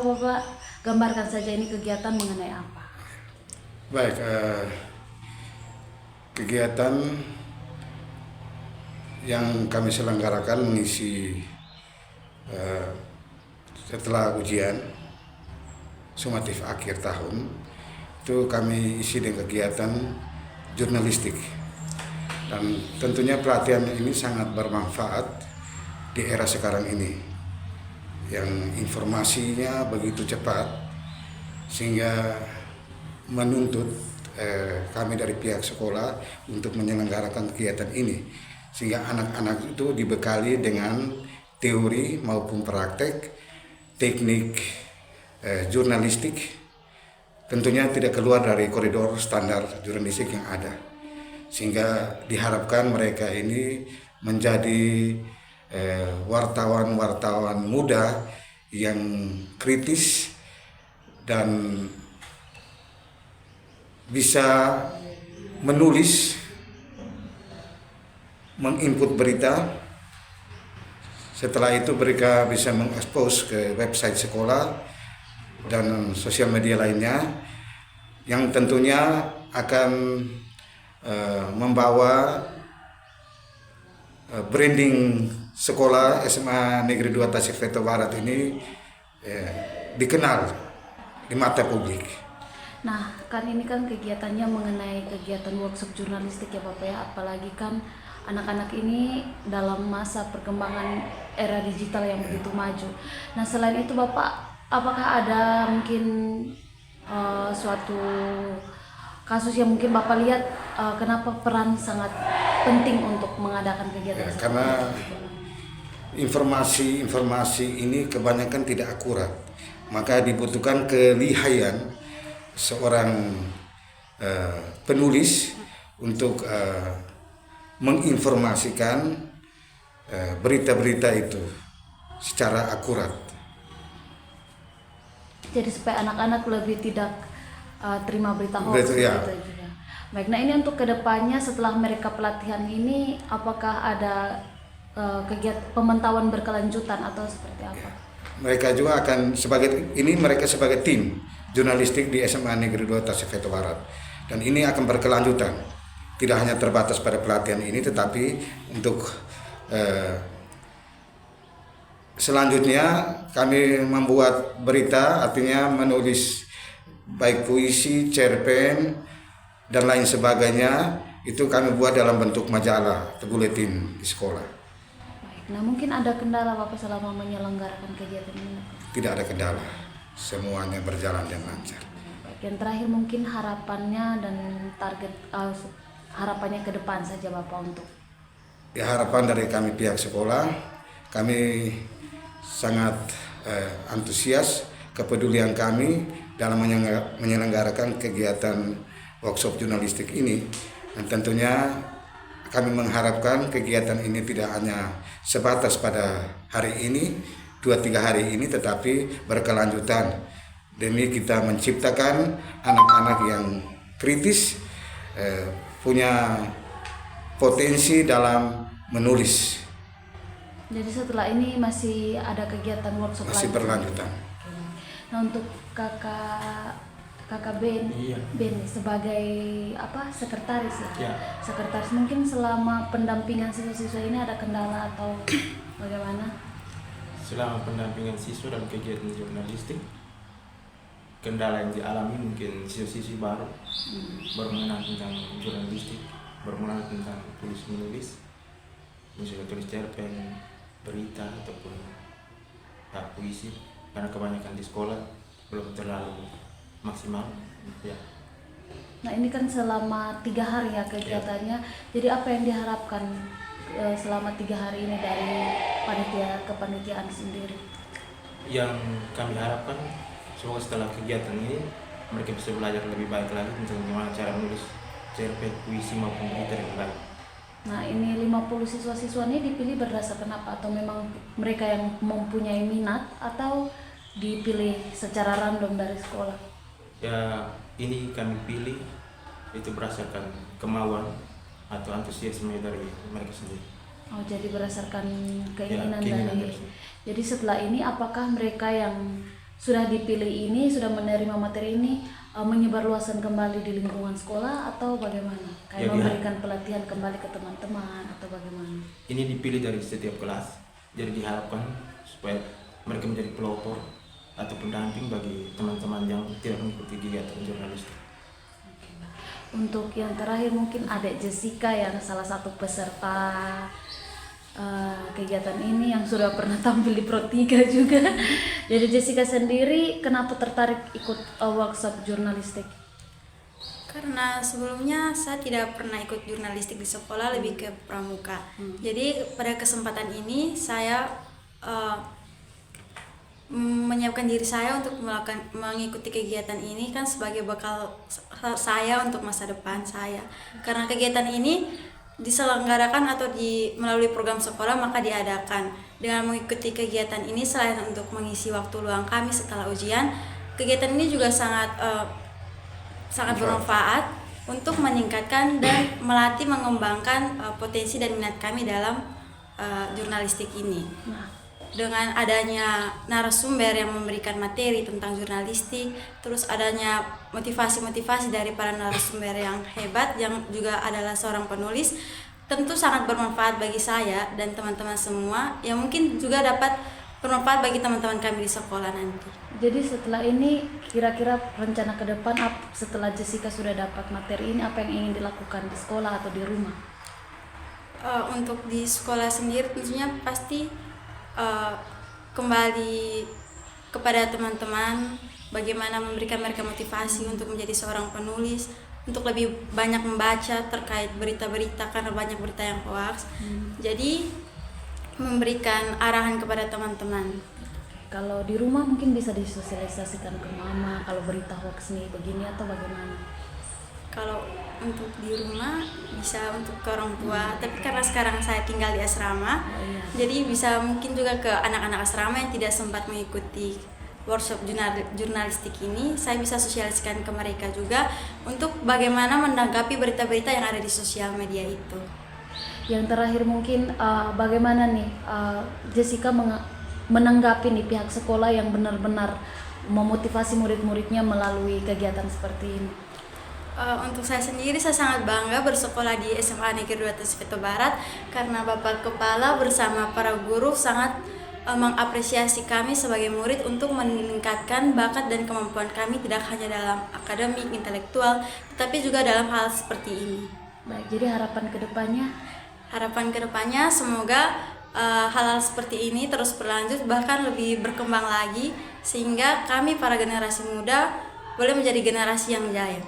Bapak gambarkan saja ini kegiatan mengenai apa? Baik, kegiatan yang kami selenggarakan mengisi setelah ujian sumatif akhir tahun itu kami isi dengan kegiatan jurnalistik, dan tentunya pelatihan ini sangat bermanfaat di era sekarang ini yang informasinya begitu cepat sehingga menuntut kami dari pihak sekolah untuk menyelenggarakan kegiatan ini, sehingga anak-anak itu dibekali dengan teori maupun praktek teknik jurnalistik, tentunya tidak keluar dari koridor standar jurnalistik yang ada, sehingga diharapkan mereka ini menjadi wartawan-wartawan muda yang kritis dan bisa menulis, menginput berita. Setelah itu mereka bisa mengekspos ke website sekolah dan sosial media lainnya yang tentunya akan membawa branding sekolah SMA Negeri 2 Tasikmalaya Barat ini dikenal di mata publik. Nah, kan ini kan kegiatannya mengenai kegiatan workshop jurnalistik ya Bapak ya, apalagi kan anak-anak ini dalam masa perkembangan era digital yang begitu maju. Nah, selain itu Bapak, apakah ada mungkin suatu kasus yang mungkin Bapak lihat kenapa peran sangat penting untuk mengadakan kegiatan seperti Karena itu? informasi ini kebanyakan tidak akurat, maka dibutuhkan kelihayan seorang penulis untuk menginformasikan berita-berita itu secara akurat. Jadi supaya anak-anak lebih tidak terima berita hoax Betul, ya. gitu ya. Baik, nah ini untuk kedepannya setelah mereka pelatihan ini, apakah ada kegiatan pemantauan berkelanjutan atau seperti apa? Mereka juga akan mereka sebagai tim jurnalistik di SMA Negeri 2 Tasikmalaya Barat, dan ini akan berkelanjutan. Tidak hanya terbatas pada pelatihan ini, tetapi untuk selanjutnya kami membuat berita, artinya menulis baik puisi, cerpen, dan lain sebagainya. Itu kami buat dalam bentuk majalah atau buletin di sekolah. Baik, nah mungkin ada kendala Bapak selama menyelenggarakan kegiatan ini? Tidak ada kendala, semuanya berjalan dengan lancar. Baik, yang terakhir mungkin harapannya dan target harapannya ke depan saja Bapak untuk. Ya, harapan dari kami pihak sekolah, kami sangat antusias kepedulian kami dalam menyelenggarakan kegiatan workshop jurnalistik ini, dan tentunya kami mengharapkan kegiatan ini tidak hanya sebatas pada hari ini, 2-3 hari ini, tetapi berkelanjutan demi kita menciptakan anak-anak yang kritis, punya potensi dalam menulis. Jadi setelah ini masih ada kegiatan workshop Masih berlanjutan. Nah, untuk kakak Ben, Iya. Ben sebagai sekretaris ya? Ya. Sekretaris, mungkin selama pendampingan siswa-siswa ini ada kendala atau bagaimana? Selama pendampingan siswa dalam kegiatan jurnalistik, kendala yang dialami mungkin siswa-siswi baru mengenal tentang jurnalistik, baru mengenal tentang tulis menulis, misalnya tulis cerpen, berita ataupun puisi, karena kebanyakan di sekolah belum terlalu maksimal ya. Nah ini kan selama 3 hari ya kegiatannya, jadi apa yang diharapkan selama 3 hari ini dari panitia kepanitiaan sendiri? Yang kami harapkan semoga setelah kegiatan ini mereka bisa belajar lebih baik lagi tentang bagaimana cara menulis cerpen, puisi maupun berita yang baik. Nah ini 50 siswa-siswa ini dipilih berdasarkan apa? Atau memang mereka yang mempunyai minat atau dipilih secara random dari sekolah? Ya, ini kami pilih itu berdasarkan kemauan atau antusiasme dari mereka sendiri. Oh, jadi berdasarkan keinginan keinginan dari. tersebut. Jadi setelah ini apakah mereka yang sudah dipilih ini, sudah menerima materi ini, menyebarluaskan kembali di lingkungan sekolah atau bagaimana? Kayak Ya, memberikan pelatihan kembali ke teman-teman atau bagaimana? Ini dipilih dari setiap kelas, jadi diharapkan supaya mereka menjadi pelopor atau pendamping bagi teman-teman yang tidak mengikuti kegiatan jurnalistik. Untuk yang terakhir mungkin Adek Jessica yang salah satu peserta kegiatan ini yang sudah pernah tampil di Pro 3 juga. Jadi Jessica sendiri kenapa tertarik ikut workshop jurnalistik? Karena sebelumnya saya tidak pernah ikut jurnalistik di sekolah, lebih ke pramuka. Jadi pada kesempatan ini saya menyiapkan diri saya untuk mengikuti kegiatan ini kan sebagai bekal saya untuk masa depan saya. Karena kegiatan ini diselenggarakan atau melalui program sekolah maka diadakan. Dengan mengikuti kegiatan ini selain untuk mengisi waktu luang kami setelah ujian, kegiatan ini juga sangat bermanfaat untuk meningkatkan dan melatih mengembangkan potensi dan minat kami dalam jurnalistik ini. Dengan adanya narasumber yang memberikan materi tentang jurnalistik, terus adanya motivasi-motivasi dari para narasumber yang hebat yang juga adalah seorang penulis, tentu sangat bermanfaat bagi saya dan teman-teman semua, yang mungkin juga dapat bermanfaat bagi teman-teman kami di sekolah nanti. Jadi setelah ini kira-kira rencana ke depan setelah Jessica sudah dapat materi ini, apa yang ingin dilakukan di sekolah atau di rumah? Untuk di sekolah sendiri tentunya pasti kembali kepada teman-teman, bagaimana memberikan mereka motivasi untuk menjadi seorang penulis, untuk lebih banyak membaca terkait berita-berita karena banyak berita yang hoax. Jadi memberikan arahan kepada teman-teman. Kalau di rumah mungkin bisa disosialisasikan ke mama kalau berita hoax nih begini atau bagaimana? Kalau untuk di rumah bisa untuk ke orang tua, tapi karena sekarang saya tinggal di asrama, jadi bisa mungkin juga ke anak-anak asrama yang tidak sempat mengikuti workshop jurnalistik ini, saya bisa sosialisasikan ke mereka juga untuk bagaimana menanggapi berita-berita yang ada di sosial media itu. Yang terakhir mungkin bagaimana nih Jessica menanggapi nih pihak sekolah yang benar-benar memotivasi murid-muridnya melalui kegiatan seperti ini? Untuk saya sendiri, saya sangat bangga bersekolah di SMA Negeri 2 Tasifito Barat karena Bapak Kepala bersama para guru sangat mengapresiasi kami sebagai murid untuk meningkatkan bakat dan kemampuan kami tidak hanya dalam akademik, intelektual, tetapi juga dalam hal seperti ini. Baik, jadi harapan kedepannya? Harapan kedepannya semoga hal-hal seperti ini terus berlanjut, bahkan lebih berkembang lagi, sehingga kami para generasi muda boleh menjadi generasi yang jaya.